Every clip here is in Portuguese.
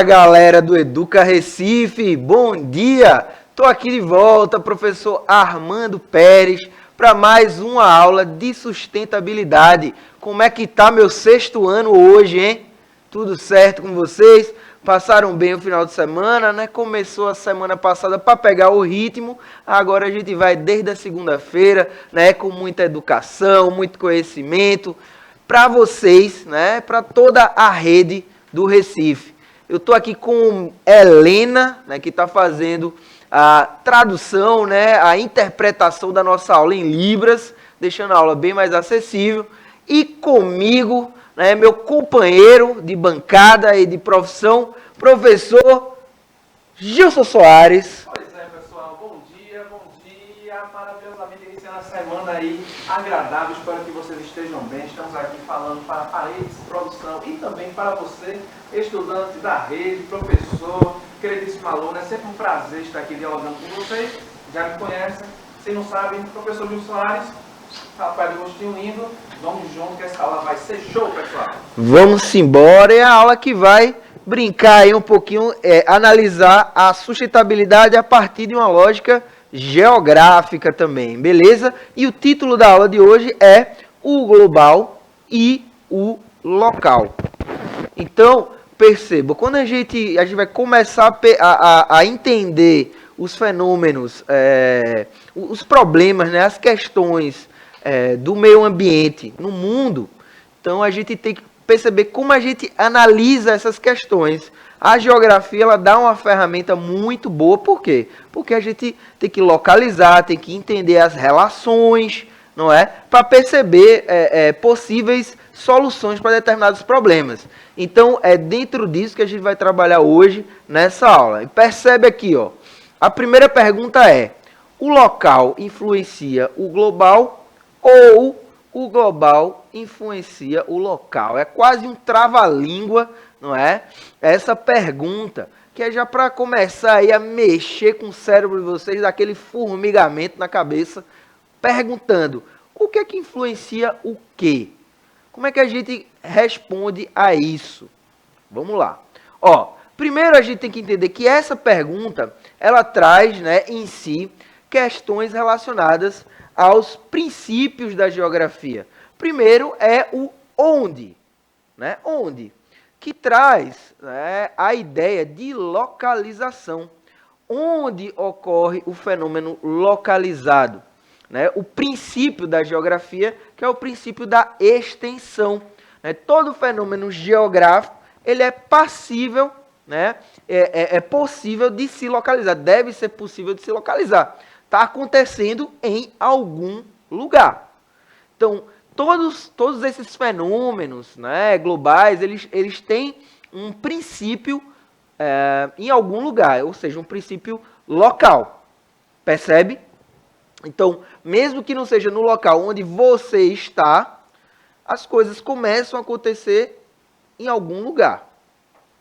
Fala, galera do Educa Recife, bom dia! Estou aqui de volta, professor Armando Pérez, para mais uma aula de sustentabilidade. Como é que tá meu sexto ano hoje, hein? Tudo certo com vocês? Passaram bem o final de semana, né? Começou a semana passada para pegar o ritmo, agora a gente vai desde a segunda-feira, né? Com muita educação, muito conhecimento para vocês, né? Para toda a rede do Recife. Eu estou aqui com Helena, né, que está fazendo a tradução, né, a interpretação da nossa aula em Libras, deixando a aula bem mais acessível. E comigo, né, meu companheiro de bancada e de profissão, professor Gilson Soares. Pois é, pessoal, bom dia, maravilhosamente iniciando a semana aí agradável, espero que vocês estejam bem. Estamos aqui falando para paredes, produção e também para você, estudante da rede, professor, queridíssimo aluno. É sempre um prazer estar aqui dialogando com vocês. Já me conhecem, se não sabem, professor Gilson Soares, rapaz de rostinho lindo. Vamos junto que essa aula vai ser show, pessoal. Vamos embora, é a aula que vai brincar aí um pouquinho, analisar a sustentabilidade a partir de uma lógica geográfica também, beleza? E o título da aula de hoje é o global e o local. Então, perceba, quando a gente vai começar a entender os fenômenos, os problemas, né, as questões do meio ambiente no mundo, então a gente tem que perceber como a gente analisa essas questões. A geografia ela dá uma ferramenta muito boa, por quê? Porque a gente tem que localizar, tem que entender as relações, não é? Para perceber possíveis soluções para determinados problemas. Então, é dentro disso que a gente vai trabalhar hoje nessa aula. E percebe aqui, ó, a primeira pergunta é: o local influencia o global ou o global influencia o local? É quase um trava-língua, não é? Essa pergunta, que é já para começar aí a mexer com o cérebro de vocês, daquele formigamento na cabeça, perguntando: o que é que influencia o quê? Como é que a gente responde a isso? Vamos lá. Ó, primeiro a gente tem que entender que essa pergunta, ela traz, né, em si questões relacionadas aos princípios da geografia. Primeiro é o onde, né? Onde, que traz, né, a ideia de localização. Onde ocorre o fenômeno localizado, né? O princípio da geografia, que é o princípio da extensão, né? Todo fenômeno geográfico ele é passível, né? É possível de se localizar, deve ser possível de se localizar. Está acontecendo em algum lugar. Então, todos esses fenômenos, né, globais, eles têm um princípio em algum lugar, ou seja, um princípio local. Percebe? Então, mesmo que não seja no local onde você está, as coisas começam a acontecer em algum lugar.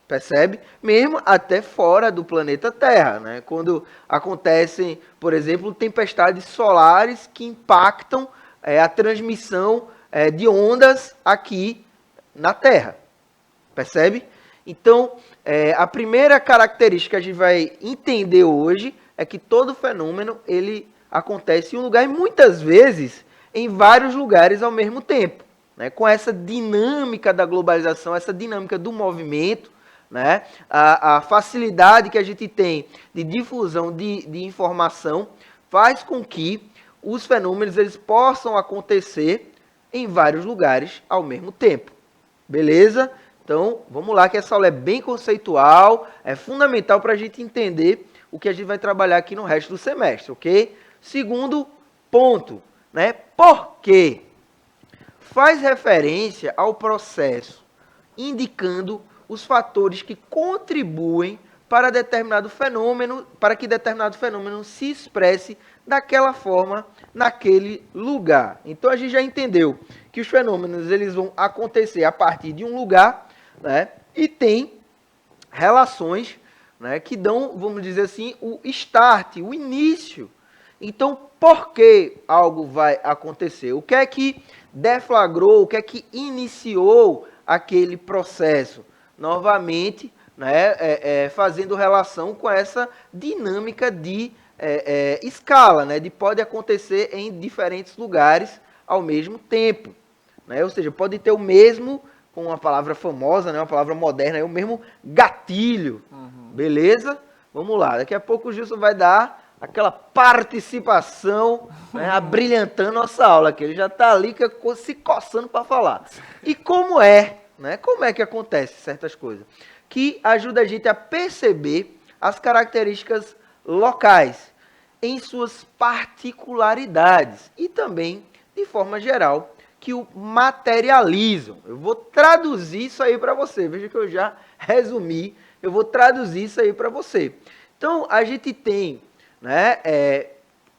Percebe? Mesmo até fora do planeta Terra, né? Quando acontecem, por exemplo, tempestades solares que impactam a transmissão de ondas aqui na Terra. Percebe? Então, a primeira característica que a gente vai entender hoje é que todo fenômeno ele acontece em um lugar e muitas vezes em vários lugares ao mesmo tempo, né? Com essa dinâmica da globalização, essa dinâmica do movimento, né? A facilidade que a gente tem de difusão de informação faz com que os fenômenos eles possam acontecer em vários lugares ao mesmo tempo. Beleza? Então, vamos lá que essa aula é bem conceitual, é fundamental para a gente entender o que a gente vai trabalhar aqui no resto do semestre, ok? Segundo ponto, né? Por quê? Faz referência ao processo, indicando os fatores que contribuem para que determinado fenômeno se expresse daquela forma naquele lugar. Então a gente já entendeu que os fenômenos eles vão acontecer a partir de um lugar, né? E tem relações, né, que dão, vamos dizer assim, o start, o início. Então, por que algo vai acontecer? O que é que deflagrou, o que é que iniciou aquele processo? Novamente, né, fazendo relação com essa dinâmica de escala, né, de pode acontecer em diferentes lugares ao mesmo tempo. Né? Ou seja, pode ter o mesmo, com uma palavra famosa, né, uma palavra moderna, o mesmo gatilho. Beleza? Vamos lá. Daqui a pouco o Gilson vai dar aquela participação, né, abrilhantando nossa aula, que ele já está ali se coçando para falar. E como é, né? Como é que acontece certas coisas? Que ajuda a gente a perceber as características locais em suas particularidades e também, de forma geral, que o materializam. Eu vou traduzir isso aí para você. Veja que eu já resumi. Eu vou traduzir isso aí para você. Então, a gente tem, né,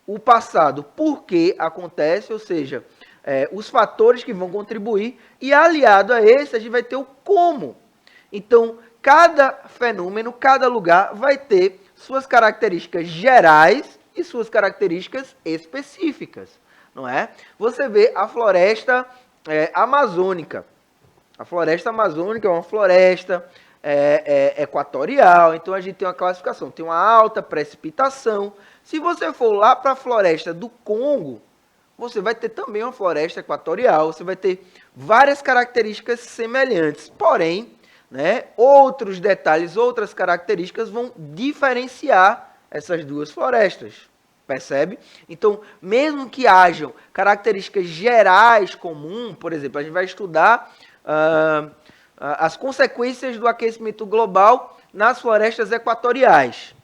o passado, por que acontece, ou seja, os fatores que vão contribuir, e aliado a esse, a gente vai ter o como. Então, cada fenômeno, cada lugar vai ter suas características gerais e suas características específicas, não é? Você vê a floresta amazônica. A floresta amazônica é uma floresta equatorial, então a gente tem uma classificação, tem uma alta precipitação. Se você for lá para a floresta do Congo, você vai ter também uma floresta equatorial, você vai ter várias características semelhantes, porém, né, outros detalhes, outras características vão diferenciar essas duas florestas, percebe? Então, mesmo que hajam características gerais comuns, por exemplo, a gente vai estudar as consequências do aquecimento global nas florestas equatoriais,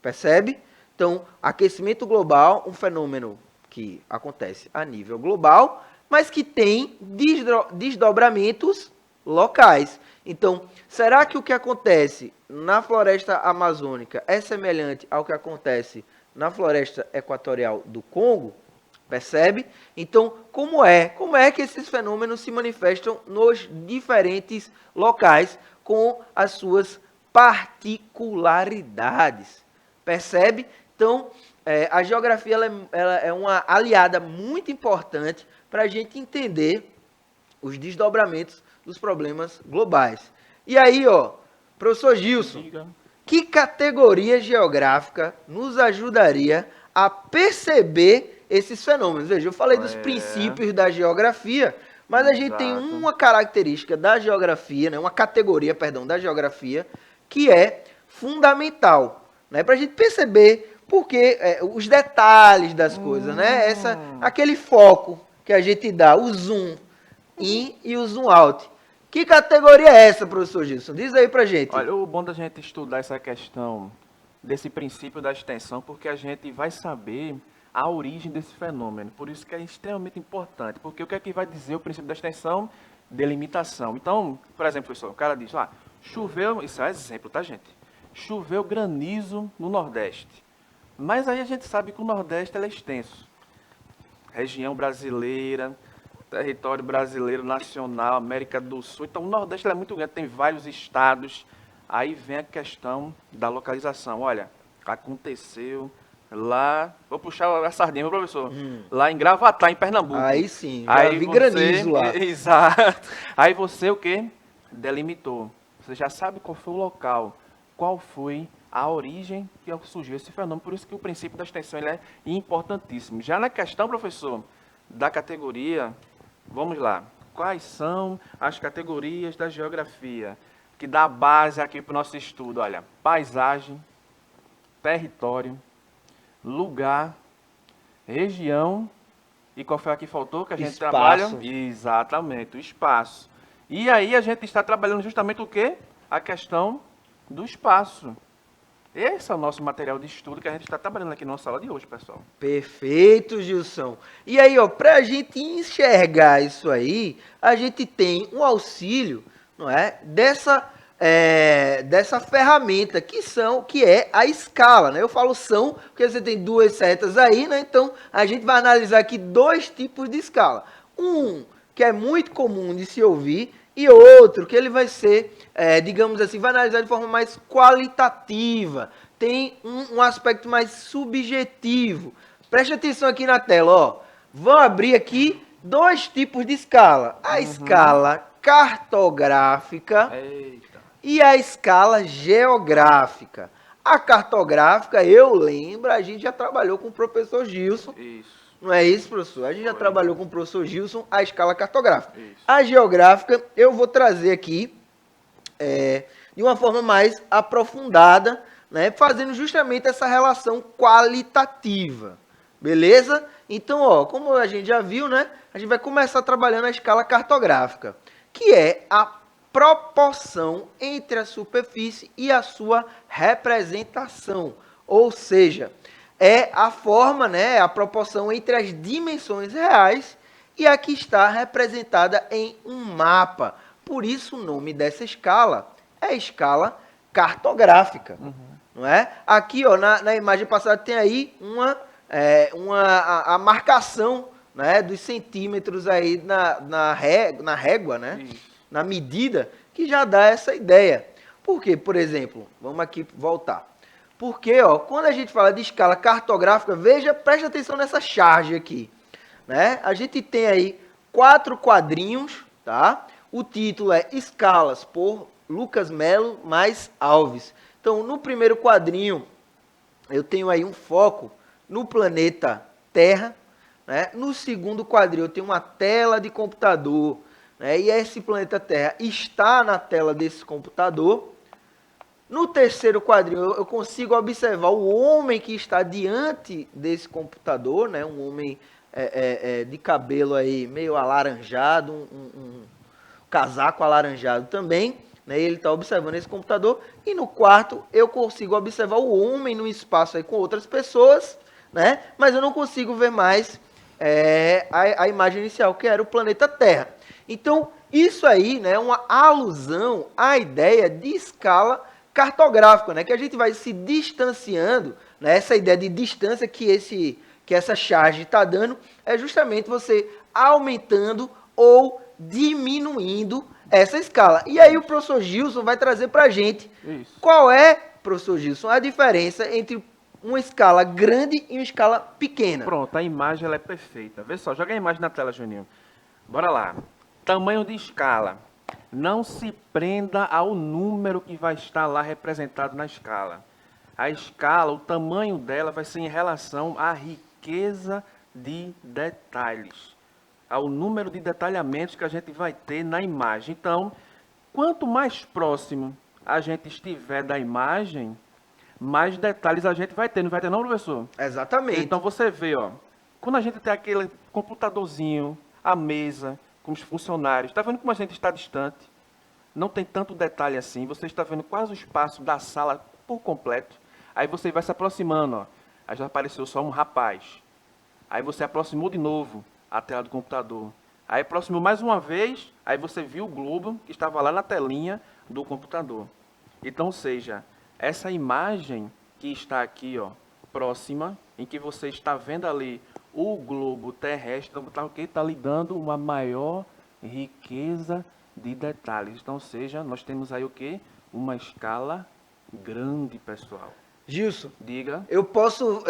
percebe? Então, aquecimento global, um fenômeno que acontece a nível global, mas que tem desdobramentos locais. Então, será que o que acontece na floresta amazônica é semelhante ao que acontece na floresta equatorial do Congo? Percebe? Então, como é que esses fenômenos se manifestam nos diferentes locais com as suas particularidades? Percebe? Então, a geografia ela é uma aliada muito importante para a gente entender os desdobramentos dos problemas globais. E aí, professor Gilson, que categoria geográfica nos ajudaria a perceber esses fenômenos? Veja, eu falei dos princípios da geografia, mas a gente tem uma característica da geografia, né, uma categoria, perdão, da geografia, que é fundamental, né, para a gente perceber porque os detalhes das coisas, né, aquele foco que a gente dá, o zoom in e o zoom out. Que categoria é essa, professor Gilson? Diz aí pra gente. Olha, o bom da gente estudar essa questão desse princípio da extensão, porque a gente vai saber a origem desse fenômeno. Por isso que é extremamente importante, porque o que é que vai dizer o princípio da extensão? Delimitação. Então, por exemplo, professor, o cara diz, choveu, isso é exemplo, tá, gente? Choveu granizo no Nordeste. Mas aí a gente sabe que o Nordeste é extenso. Região brasileira, território brasileiro, nacional, América do Sul. Então, o Nordeste é muito grande, tem vários estados. Aí vem a questão da localização. Olha, aconteceu lá... Vou puxar a sardinha, meu professor. Lá em Gravatá, em Pernambuco. Aí sim, já vi granizo lá. Exato. Aí você o quê? Delimitou. Você já sabe qual foi o local, qual foi a origem que surgiu esse fenômeno. Por isso que o princípio da extensão ele é importantíssimo. Já na questão, professor, da categoria... Vamos lá. Quais são as categorias da geografia que dá base aqui para o nosso estudo? Olha, paisagem, território, lugar, região e qual foi a que faltou que a gente Espaço. trabalha? Exatamente, o espaço. E aí a gente está trabalhando justamente o quê? A questão do espaço. Esse é o nosso material de estudo que a gente está trabalhando aqui na nossa aula de hoje, pessoal. Perfeito, Gilson. E aí, para a gente enxergar isso aí, a gente tem um auxílio, não é, dessa ferramenta que é a escala, né? Eu falo são porque você tem duas setas aí, né? Então a gente vai analisar aqui dois tipos de escala. Um que é muito comum de se ouvir e outro que ele vai ser, digamos assim, vai analisar de forma mais qualitativa, tem um aspecto mais subjetivo. Preste atenção aqui na tela, Vou abrir aqui dois tipos de escala. A escala cartográfica Eita. e a escala geográfica. A cartográfica, eu lembro, a gente já trabalhou com o professor Gilson. Isso. Não é isso, professor? A gente já Foi. trabalhou com o professor Gilson a escala cartográfica. Isso. A geográfica, eu vou trazer aqui de uma forma mais aprofundada, né, fazendo justamente essa relação qualitativa. Beleza? Então, ó, como a gente já viu, né, a gente vai começar trabalhando a escala cartográfica, que é a proporção entre a superfície e a sua representação. Ou seja, é a forma, né, a proporção entre as dimensões reais e a que está representada em um mapa. Por isso o nome dessa escala é escala cartográfica. Não é? Aqui, ó, na imagem passada tem aí a marcação, né, dos centímetros aí na régua, né? Isso. Na medida, que já dá essa ideia. Por quê? Por exemplo, vamos aqui voltar. Porque, ó, quando a gente fala de escala cartográfica, veja, preste atenção nessa charge aqui, né? A gente tem aí 4 quadrinhos, tá? O título é Escalas, por Lucas Melo mais Alves. Então, no primeiro quadrinho, eu tenho aí um foco no planeta Terra, né? No segundo quadrinho, eu tenho uma tela de computador, né? E esse planeta Terra está na tela desse computador. No terceiro quadrinho, eu consigo observar o homem que está diante desse computador, né? Um homem de cabelo aí meio alaranjado, um casaco alaranjado também, né? Ele está observando esse computador. E no quarto, eu consigo observar o homem no espaço aí com outras pessoas, né? Mas eu não consigo ver mais a imagem inicial, que era o planeta Terra. Então, isso aí, né, é uma alusão à ideia de escala cartográfica, né, que a gente vai se distanciando, né, essa ideia de distância que essa charge está dando é justamente você aumentando ou diminuindo essa escala. E aí o professor Gilson vai trazer para a gente qual é, professor Gilson, a diferença entre uma escala grande e uma escala pequena. Pronto, a imagem ela é perfeita. Vê só, joga a imagem na tela, Juninho. Bora lá. Tamanho de escala. Não se prenda ao número que vai estar lá representado na escala. A escala, o tamanho dela vai ser em relação à riqueza de detalhes, ao número de detalhamentos que a gente vai ter na imagem. Então, quanto mais próximo a gente estiver da imagem, mais detalhes a gente vai ter. Não vai ter não, professor? Exatamente. Então você vê, ó, quando a gente tem aquele computadorzinho, a mesa, com os funcionários, está vendo como a gente está distante? Não tem tanto detalhe assim, você está vendo quase o espaço da sala por completo. Aí você vai se aproximando, ó. Aí já apareceu só um rapaz. Aí você aproximou de novo a tela do computador. Aí aproximou mais uma vez, aí você viu o globo que estava lá na telinha do computador. Então, ou seja, essa imagem que está aqui, ó, próxima, em que você está vendo ali o globo terrestre, está lhe dando uma maior riqueza de detalhes. Então, ou seja, nós temos aí o quê? Uma escala grande, pessoal. Gilson, Diga. eu posso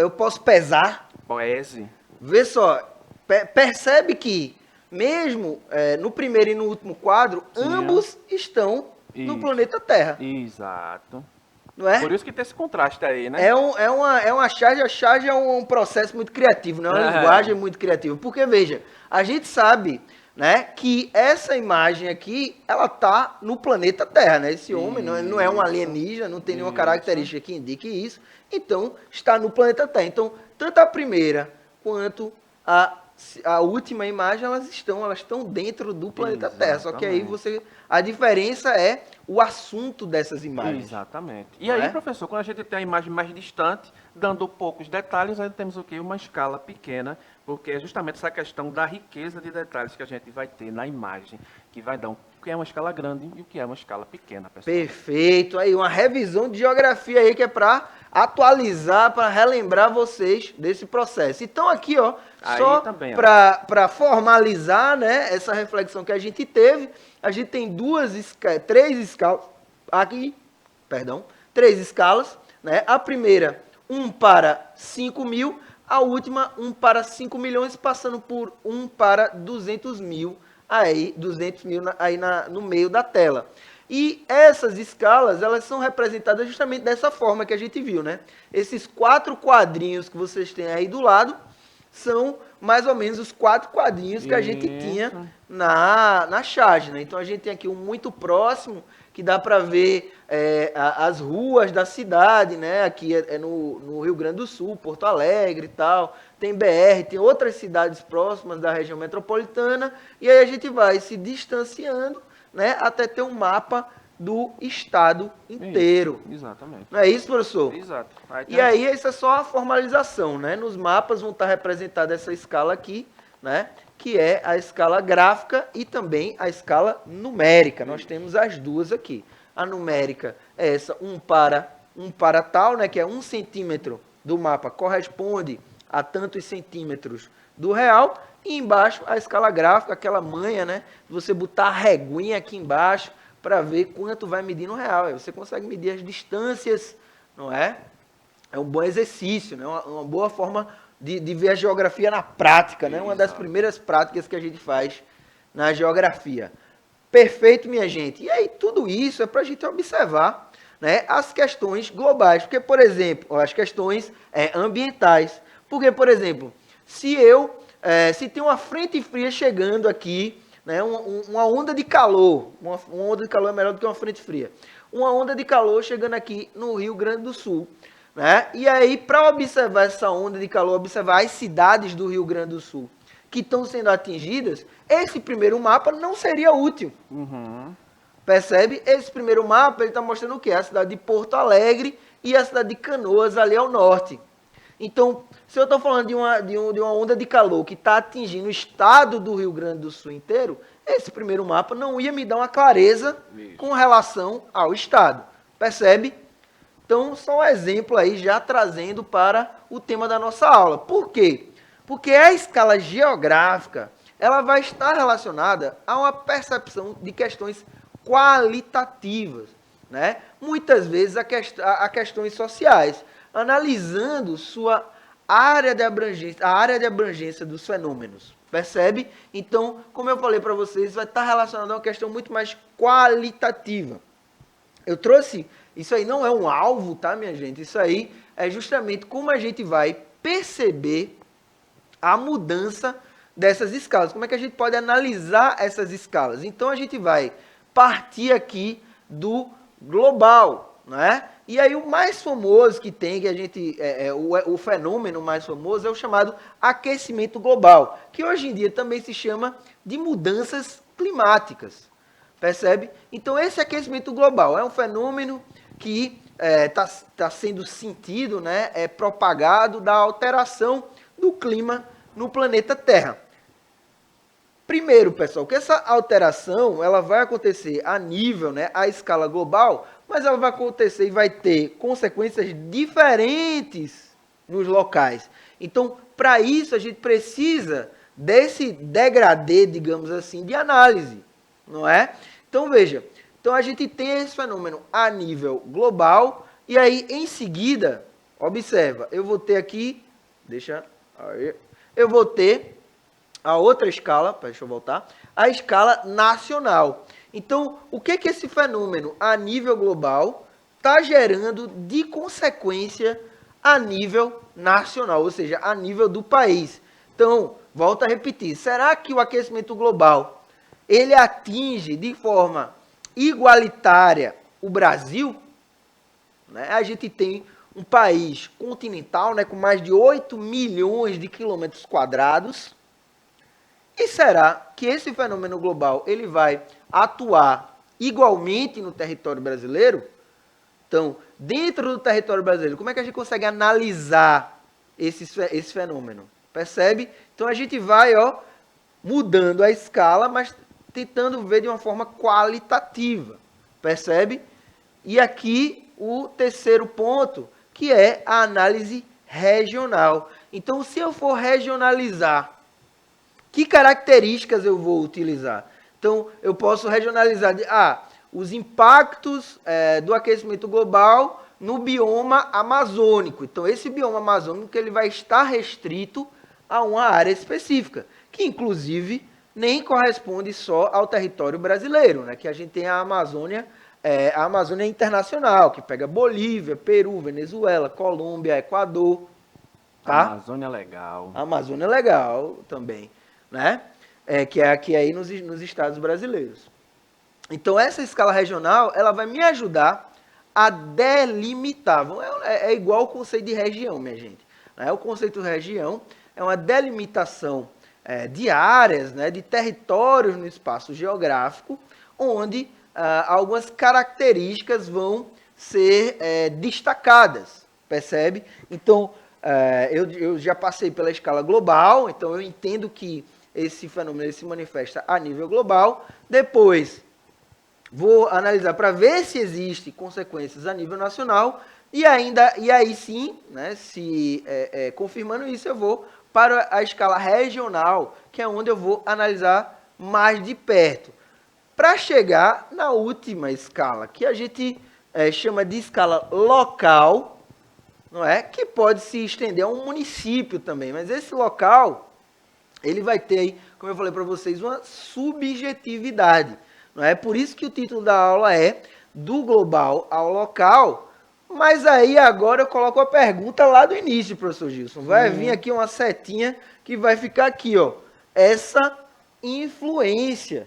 pesar? Poese. Vê só, percebe que mesmo no primeiro e no último quadro, Sim, ambos estão no Isso. planeta Terra, Exato. não é? Por isso que tem esse contraste aí, né? É uma charge, a charge é um processo muito criativo, não é uma linguagem muito criativa. Porque, veja, a gente sabe, né, que essa imagem aqui, ela tá no planeta Terra, né? Esse homem não é um alienígena, não tem nenhuma característica que indique isso, então está no planeta Terra. Então, tanto a primeira quanto a última imagem, elas estão dentro do planeta Terra. Só que aí a diferença é o assunto dessas imagens. Exatamente. E Não aí, é? professor, quando a gente tem a imagem mais distante, dando poucos detalhes, aí temos o quê? Uma escala pequena, porque é justamente essa questão da riqueza de detalhes que a gente vai ter na imagem, que vai dar o que é uma escala grande e o que é uma escala pequena, pessoal. Perfeito. Aí, uma revisão de geografia aí que é para atualizar, para relembrar vocês desse processo. Então, aqui, ó, Aí só também, ó. para formalizar, né, essa reflexão que a gente teve, a gente tem três escalas, três escalas, né? A primeira, 1 para 5 mil, a última, 1 para 5 milhões, passando por 1 para 200 mil, aí, 200 mil aí no meio da tela. E essas escalas, elas são representadas justamente dessa forma que a gente viu, né? Esses 4 quadrinhos que vocês têm aí do lado são mais ou menos os 4 quadrinhos que a gente tinha na charge, né? Então a gente tem aqui um muito próximo, que dá para ver as ruas da cidade, né? Aqui é no Rio Grande do Sul, Porto Alegre e tal. Tem BR, tem outras cidades próximas da região metropolitana. E aí a gente vai se distanciando, né? Até ter um mapa do estado inteiro. Isso, exatamente. Não é isso, professor? Exato. E aí, essa é só a formalização, né? Nos mapas vão estar representada essa escala aqui, né? Que é a escala gráfica e também a escala numérica. Nós temos as duas aqui. A numérica é essa, 1 para tal, né? Que é 1 centímetro do mapa corresponde a tantos centímetros do real. E embaixo a escala gráfica, aquela manha, né? Você botar a reguinha aqui embaixo para ver quanto vai medir no real. Aí você consegue medir as distâncias, não é? É um bom exercício, né? Uma boa forma de ver a geografia na prática, né? Uma das primeiras práticas que a gente faz na geografia. Perfeito, minha gente. E aí, tudo isso é para a gente observar, né, as questões globais. Porque, por exemplo, as questões ambientais. Porque, por exemplo, se tem uma frente fria chegando aqui, né, uma onda de calor, uma onda de calor é melhor do que uma frente fria. Uma onda de calor chegando aqui no Rio Grande do Sul. Né? E aí, para observar essa onda de calor, observar as cidades do Rio Grande do Sul que estão sendo atingidas, esse primeiro mapa não seria útil. Percebe? Esse primeiro mapa está mostrando o quê? A cidade de Porto Alegre e a cidade de Canoas, ali ao norte. Então, se eu estou falando de uma onda de calor que está atingindo o estado do Rio Grande do Sul inteiro, esse primeiro mapa não ia me dar uma clareza com relação ao estado. Percebe? Então, só um exemplo aí, já trazendo para o tema da nossa aula. Por quê? Porque a escala geográfica, ela vai estar relacionada a uma percepção de questões qualitativas, né? Muitas vezes a questões sociais, analisando sua área de abrangência, a área de abrangência dos fenômenos. Percebe? Então, como eu falei para vocês, vai estar relacionado a uma questão muito mais qualitativa. Eu trouxe... Isso aí não é um alvo, tá, minha gente? Isso aí é justamente como a gente vai perceber a mudança dessas escalas. Como é que a gente pode analisar essas escalas? Então, a gente vai partir aqui do global, né? E aí, o mais famoso que tem, que a gente, o fenômeno mais famoso é o chamado aquecimento global, que hoje em dia também se chama de mudanças climáticas. Percebe? Então, esse aquecimento global é um fenômeno que está sendo sentido, né, propagado da alteração do clima no planeta Terra. Primeiro, pessoal, que essa alteração ela vai acontecer a nível, né, a escala global, mas ela vai acontecer e vai ter consequências diferentes nos locais. Então, para isso, a gente precisa desse degradê, digamos assim, de análise, não é? Então, veja, então a gente tem esse fenômeno a nível global, e aí, em seguida, observa, eu vou ter aqui, eu vou ter a outra escala, deixa eu voltar, a escala nacional. Então, o que esse fenômeno a nível global está gerando de consequência a nível nacional, ou seja, a nível do país? Então, volto a repetir, será que o aquecimento global ele atinge de forma igualitária o Brasil? Né? A gente tem um país continental, né, com mais de 8 milhões de quilômetros quadrados. E será que esse fenômeno global ele vai atuar igualmente no território brasileiro? Então, dentro do território brasileiro, como é que a gente consegue analisar esse fenômeno? Percebe? Então, a gente vai mudando a escala, mas tentando ver de uma forma qualitativa. Percebe? E aqui o terceiro ponto, que é a análise regional. Então, se eu for regionalizar, que características eu vou utilizar? Então, eu posso regionalizar os impactos do aquecimento global no bioma amazônico. Então, esse bioma amazônico ele vai estar restrito a uma área específica, que inclusive nem corresponde só ao território brasileiro, né? Que a gente tem a Amazônia a Amazônia Internacional, que pega Bolívia, Peru, Venezuela, Colômbia, Equador, tá? Amazônia legal. A Amazônia é legal também, né? Que é aqui aí nos estados brasileiros. Então, essa escala regional, ela vai me ajudar a delimitar. É igual o conceito de região, minha gente. Né? O conceito de região é uma delimitação de áreas, né, de territórios no espaço geográfico, onde algumas características vão ser destacadas, percebe? Então, eu já passei pela escala global, então eu entendo que esse fenômeno ele se manifesta a nível global. Depois, vou analisar para ver se existem consequências a nível nacional, e aí sim, né, confirmando isso, eu vou para a escala regional, que é onde eu vou analisar mais de perto, para chegar na última escala, que a gente chama de escala local, não é? Que pode se estender a um município também, mas esse local, ele vai ter aí, como eu falei para vocês, uma subjetividade. Não é? Por isso que o título da aula é do global ao local, mas aí agora eu coloco a pergunta lá do início, professor Gilson. Vai vir aqui uma setinha que vai ficar aqui, ó. Essa influência.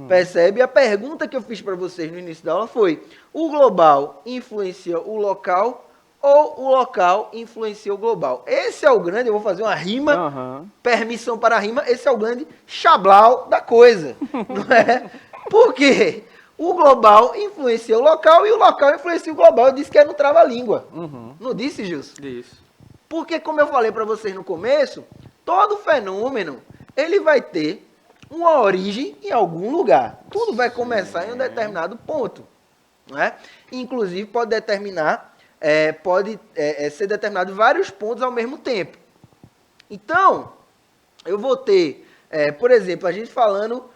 Percebe? A pergunta que eu fiz para vocês no início da aula foi: o global influencia o local ou o local influencia o global? Esse é o grande, eu vou fazer uma rima, permissão para a rima, esse é o grande chablau da coisa, não é? Por quê? O global influencia o local e o local influencia o global. Eu disse que é no trava-língua. Não disse, Gilson? Isso. Porque, como eu falei para vocês no começo, todo fenômeno ele vai ter uma origem em algum lugar. Tudo vai começar em um determinado ponto. Não é? Inclusive, pode ser determinado vários pontos ao mesmo tempo. Então, eu vou ter, por exemplo, a gente falando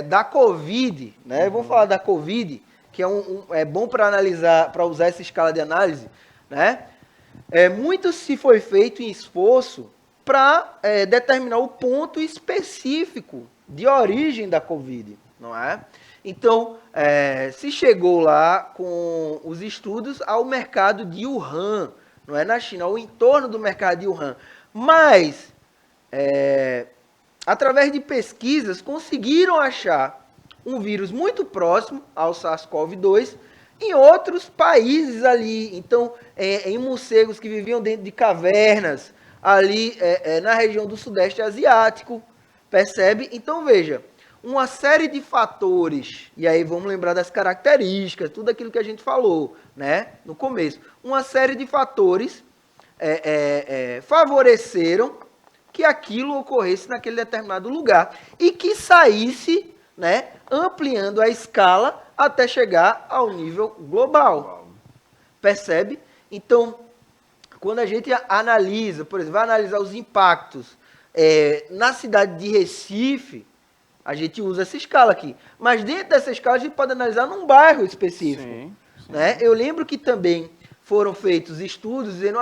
da Covid, né? Eu vou falar da Covid, que é bom para analisar, para usar essa escala de análise, né? Muito se foi feito em esforço para determinar o ponto específico de origem da Covid, não é? Então, se chegou lá com os estudos ao mercado de Wuhan, não é, na China, ao entorno do mercado de Wuhan, mas através de pesquisas, conseguiram achar um vírus muito próximo ao SARS-CoV-2 em outros países ali. Então, em morcegos que viviam dentro de cavernas, ali na região do Sudeste Asiático, percebe? Então, veja, uma série de fatores, e aí vamos lembrar das características, tudo aquilo que a gente falou, né, no começo. Uma série de fatores favoreceram que aquilo ocorresse naquele determinado lugar e que saísse, né, ampliando a escala até chegar ao nível global. Percebe? Então, quando a gente analisa, por exemplo, vai analisar os impactos na cidade de Recife, a gente usa essa escala aqui. Mas dentro dessa escala a gente pode analisar num bairro específico. Sim. Né? Eu lembro que também foram feitos estudos dizendo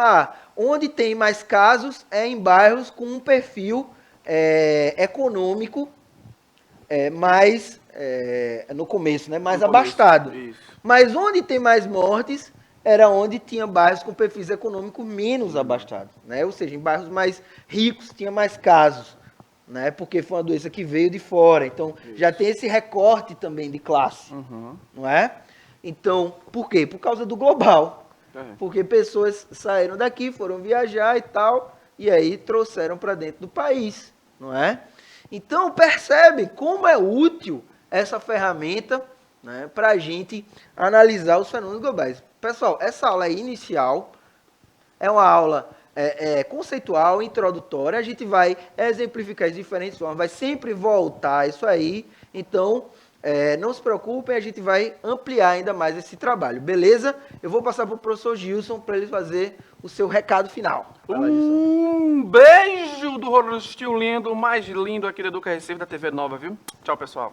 onde tem mais casos é em bairros com um perfil econômico mais, no começo, né, mais abastado. Isso. Mas onde tem mais mortes era onde tinha bairros com perfis econômicos menos abastados. Né? Ou seja, em bairros mais ricos tinha mais casos. Né? Porque foi uma doença que veio de fora. Então, já tem esse recorte também de classe. Não é? Então, por quê? Por causa do global. Porque pessoas saíram daqui, foram viajar e tal, e aí trouxeram para dentro do país, não é? Então, percebe como é útil essa ferramenta, né, para a gente analisar os fenômenos globais. Pessoal, essa aula é inicial, é uma aula conceitual, introdutória, a gente vai exemplificar as diferentes formas, vai sempre voltar a isso aí, então não se preocupem, a gente vai ampliar ainda mais esse trabalho, beleza? Eu vou passar para o professor Gilson para ele fazer o seu recado final. Um beijo do rostinho lindo, o mais lindo aqui do Educa Recife da TV Nova, viu? Tchau, pessoal.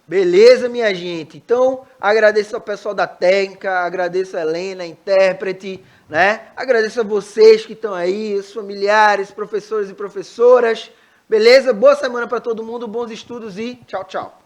Beleza, minha gente? Então, agradeço ao pessoal da técnica, agradeço a Helena, a intérprete, né? Agradeço a vocês que estão aí, os familiares, professores e professoras. Beleza? Boa semana para todo mundo, bons estudos e tchau, tchau.